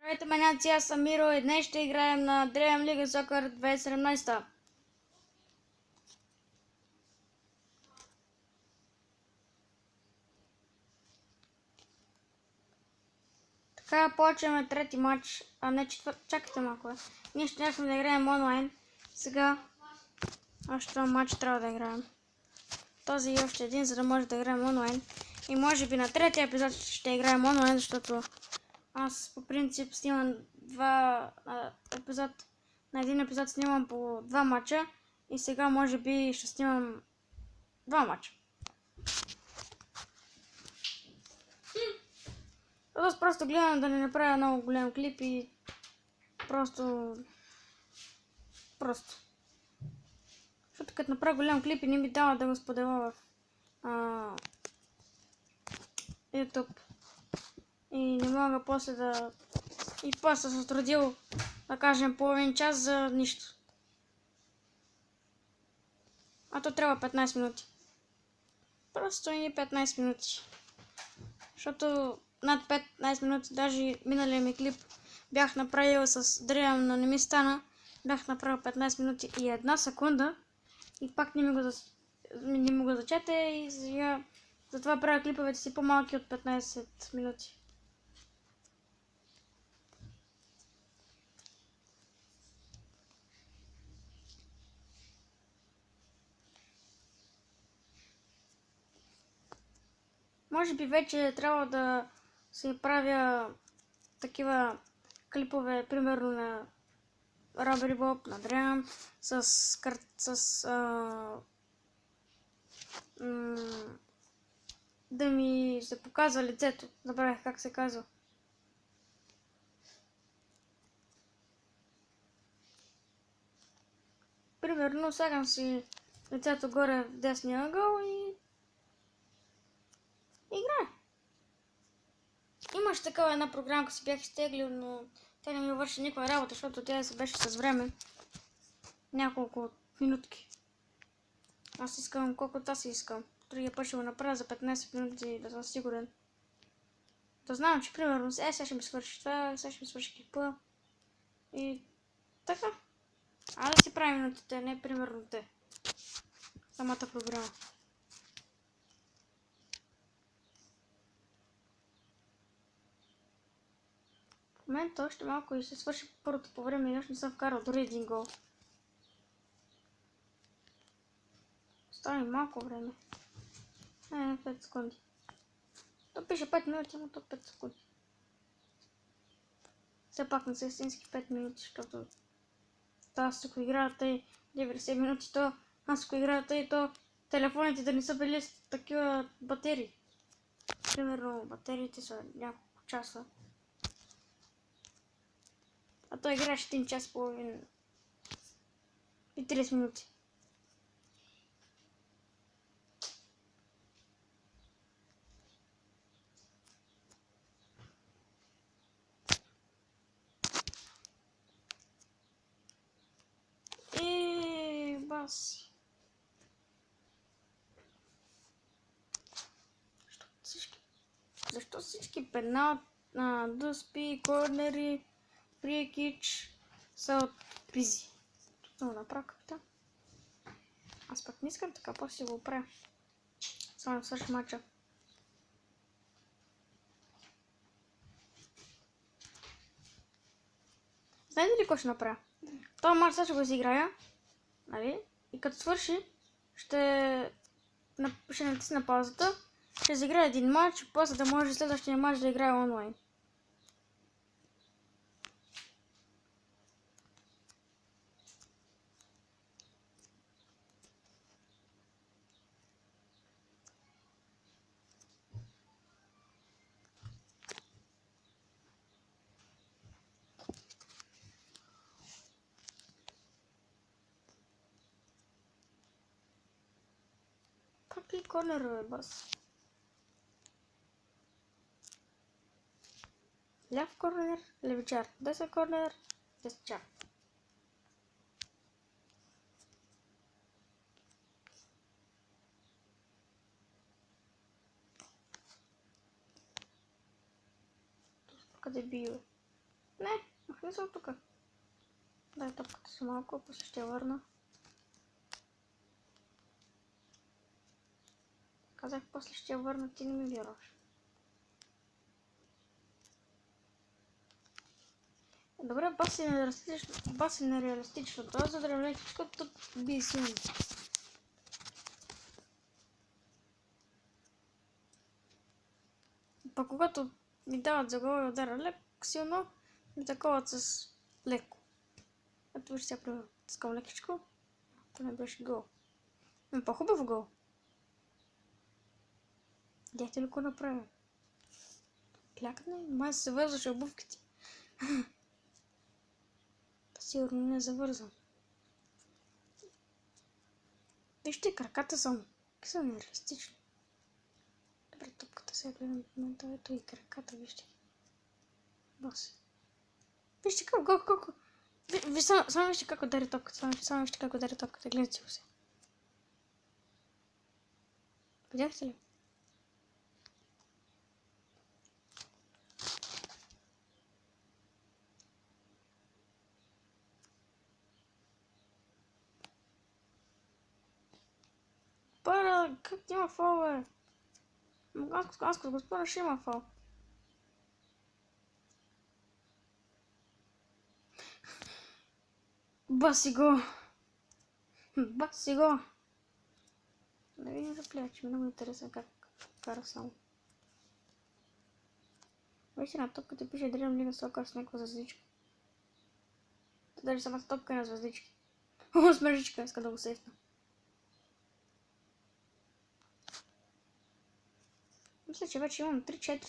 Здравейте, маняци, аз съм Миро и днес ще играем на Dream League Soccer 2017. Така, почваме трети матч, а не четвърти. Чакайте малко. Ние ще да играем онлайн. Сега, още това матч трябва да играем. Този и още един, за да може да играем онлайн. И може би на третия епизод ще играем онлайн, защото аз по принцип снимам на един епизод снимам по два матча. И сега може би ще снимам два матча. Аз просто гледам да не направя много голям клип и просто. Защото като направя голям клип и не ми дава да го споделя в YouTube. И не мога после да. И после се трудил, да кажем, половин час за нищо. А то трябва 15 минути. Просто и 15 минути. Защото над 15 минути, даже миналия ми клип бях направил с дрем, но не ми стана. Бях направил 15 минути и 1 секунда и пак не ми го зачете и сега затова правя клиповете си по-малки от 15 минути. Може би вече трябва да си правя такива клипове, примерно на Robbery Bob, на Dream, да ми се показва лицето. Забравях как се казва. Примерно слагам си лицето горе в десния ъгъл и играе. Имаш такава една програмка, си бях изтеглил, но тя не ми върши никаква работа, защото тя се беше с време. Няколко минутки. Аз искам колкото аз искам. Другия път ще го направя за 15 минути, да съм сигурен. Да знам, че примерно сега ще ми свърши това, сега ще ми свърши клипа. И така. А да си правим минутите, не примерно те. Самата програма. В момента още малко и се свърши първото по време и още не съм вкарал дори един гол. Става ми малко време. 5 секунди. То пише 5 минути, но то 5 секунди. Все пак не са истински 5 минути, защото аз ако играя тъй 90 минути, то аз ако играя тъй, то телефоните да не са били с такива батерии. Примерно батериите са няколко часа. А той играеш 1 час половина и 30 минути. И бас. Защо всички пенал, дъспи, корнери, фрикич са от пизи? Точно направо капитан. Аз пък не искам така, после си го оправя. Само да свърши матча. Знаете ли какво ще направя? Това матч ще го изиграя, нали? И като свърши, ще натисна паузата, ще изиграя един матч, после да може следващия матч да играя онлайн. Какви корнерове, бас? Ляв корнер, левичар. Десен корнер, десечар. Къде бива? Не, махни се от тук. Дай топката си малко, после ще я върна. Казах, после ще я върна, ти не ми вярваш. Добре, баси нереалистично. Това за древнечкото би силно. Па когато ми дават за гол и удара леко, силно, ми таковат с леко. Ето виж сега притискам лекичко. То не беше гол. По-хубав гол. Дайте ли го направя? Клякне, май се вързваше обувките. Сигурно не завързвам. Вижте, краката са нереалистични. Добре, топката сега гледам в момента. Ето и краката, вижте. Бас. Вижте колко. Само вижте как удари топката. Само вижте как удари топката. Гледайте го се. Видяхте ли? Пара, как няма фол, бе? Аз като го спора ще има фол. Баси го! Баси го! Да видим реплея, че много интересен как кара само. Вижте на топката пише Dream League Soccer с някаква звездичка. Даже самата топка е на звездички. О, смържичка, иска да го сейфна. Мисля, че вече имам 3-4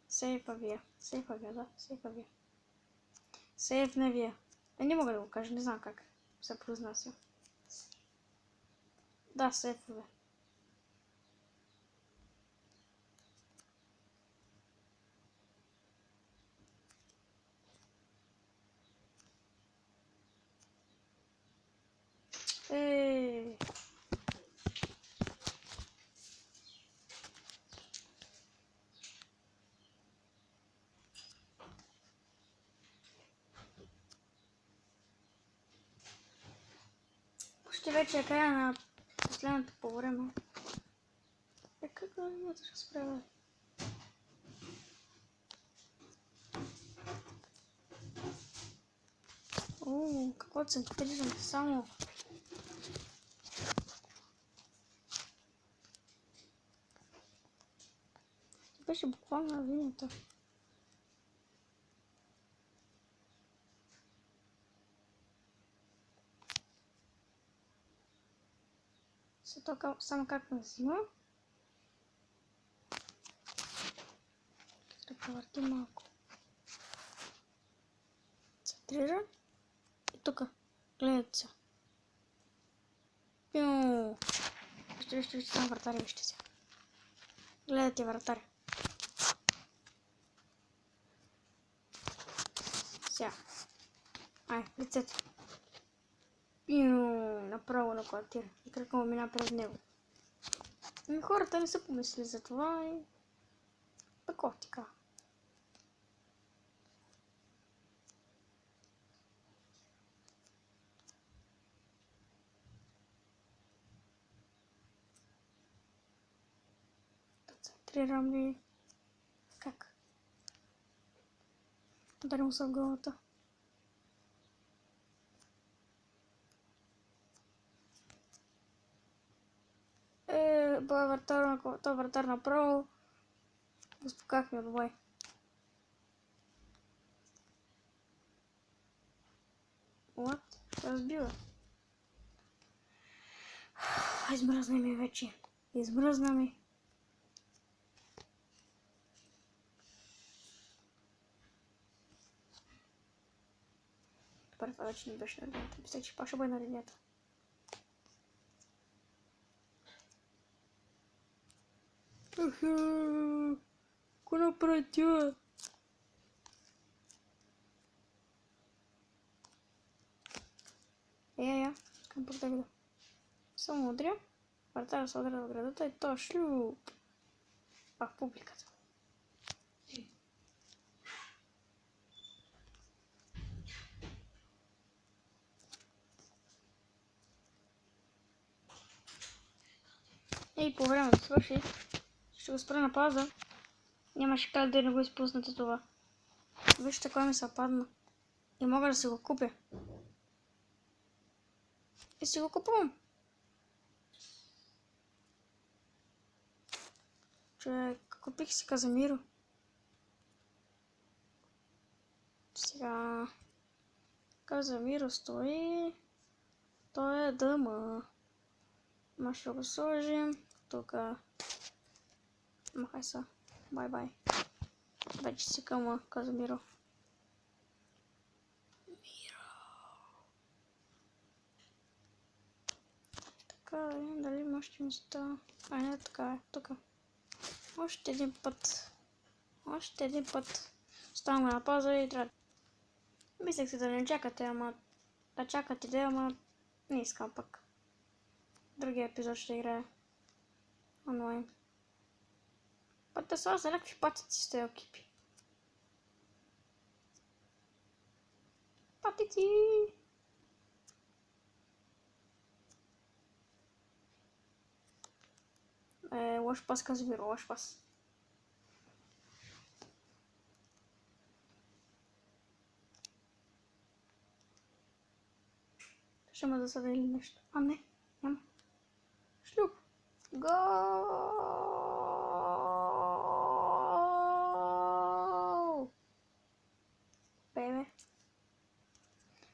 сейфавия. Сейфавия, да, сейфавия. Сейфнавия. Не мога да го кажа, не знам как се произнася. Да, сейфове. Почти вече е края на последното по време. Как да не ще справя? Какво центрирам само. Беше буквално на линията. Само как ме взима. Да повъртим малко. Центрира. И тук. Гледайте се. Пиу. Вижте, само вратаря, вижте се. Гледайте вратаря. Сега. Ай, лицето. Пиу. Направо на квартира. И крака му мина пред него. И хората не са помислили за това и... Такова така. Да центрирам ли? Как? Ударим се в главата. Той вратар направо. Успоках ми отбой. What? Разбива. Измръзна ми вече. Измръзна ми. Добре, това вече не беше на линията. Мисля, че пак ще бъде на линията. Какво направи тя? Искам пък да видя. Само удря. Вратаря се удря в градата и то шлюп. В публиката. И по време да свърши, ще го спра на пауза. Нямаше как да не го изпуснете това. Вижте кой ми се падна. И мога да си го купя. И си го купувам. Човек, купих си Казимиро. Сега... Казимиро стои... Той е дъма. Ма ще го сложим тука. Махай са. Бай-бай. Вече си към Казимиро. Така е, дали има още места? А не, така е, тук. Още един път. Още един път. Ставам на пауза и трябва. Мислех си да не чакате, ама... Да чакате, да, ама... Не искам пък. Другия епизод ще играе. Онлайн. Път да сложа за някакви патици с тези екипи. Патици! Лош пас, Казимиро, лош пас. Ще ме засада или нещо. А не, няма. Шлюп. Гол! Бебе.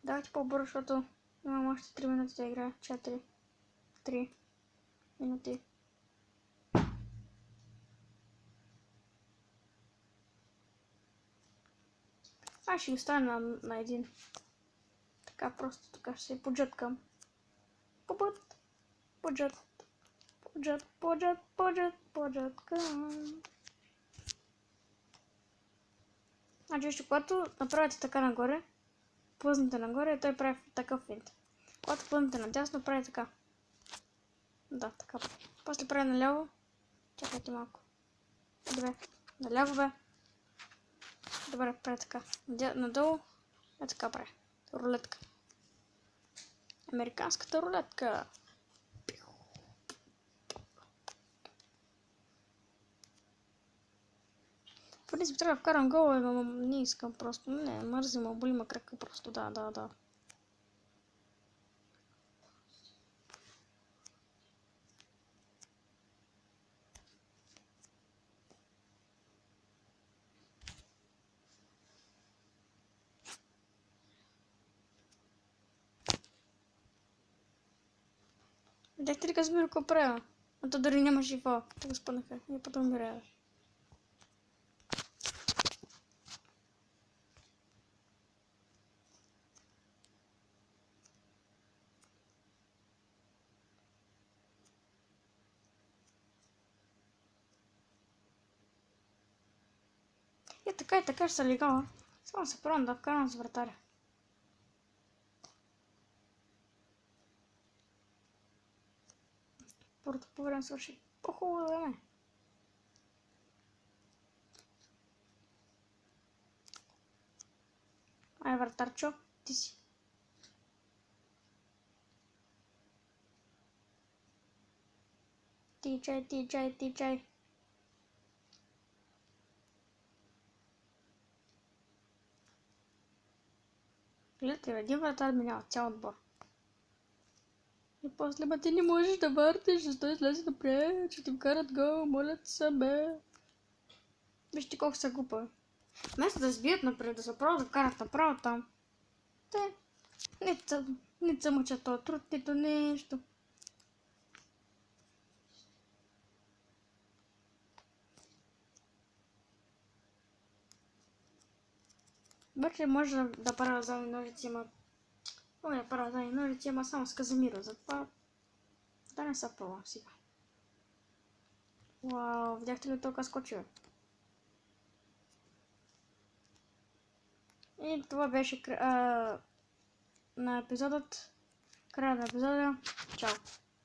Давайте по-бързо, защото имам още 3 минути да играя. 4. 3 минути. Аз ще ги оставя на един. Така просто тук ще се поджеткам. Поджеткам. Значи, още когато направите така нагоре, плъзнете нагоре, той прави такъв финт. Когато плъзнете надясно, прави така. Да, така. После прави наляво. Чакайте малко. Добре. Наляво бе. Добре, прави така. Надолу. Е така прави. Рулетка. Американската рулетка. В принцип трябва да вкарам гол, но не искам просто. Не, мързи ме, боли ме крака просто. Да. Видяхте ли Казимиро какво правя? А то дори няма живо. Те го спънаха и потом умирава. И така ще се легала. Само се пробвам да вкарам с вратаря. Първото по време свърши по-хубаво да не. Ай, вратарчо, ти си. Тичай. Гледайте, един вратар минава цял отбор. И после, ти не можеш да въртиш, защо излезе напред, ще ти вкарат гол, моля ти се, бе. Вижте колко са глупави. Вместо да сбият напред, да се пробват да вкарат направо там. Те не се мъчат този труд, нито нещо. Вече може да правя задни ножици, ама... Мога да правя задни ножици, ама само с Казимиро, затова... Да не се пробвам сега. Вау, видяхте ли толкова скочил? И това беше на епизодът. Края на епизода. Чао!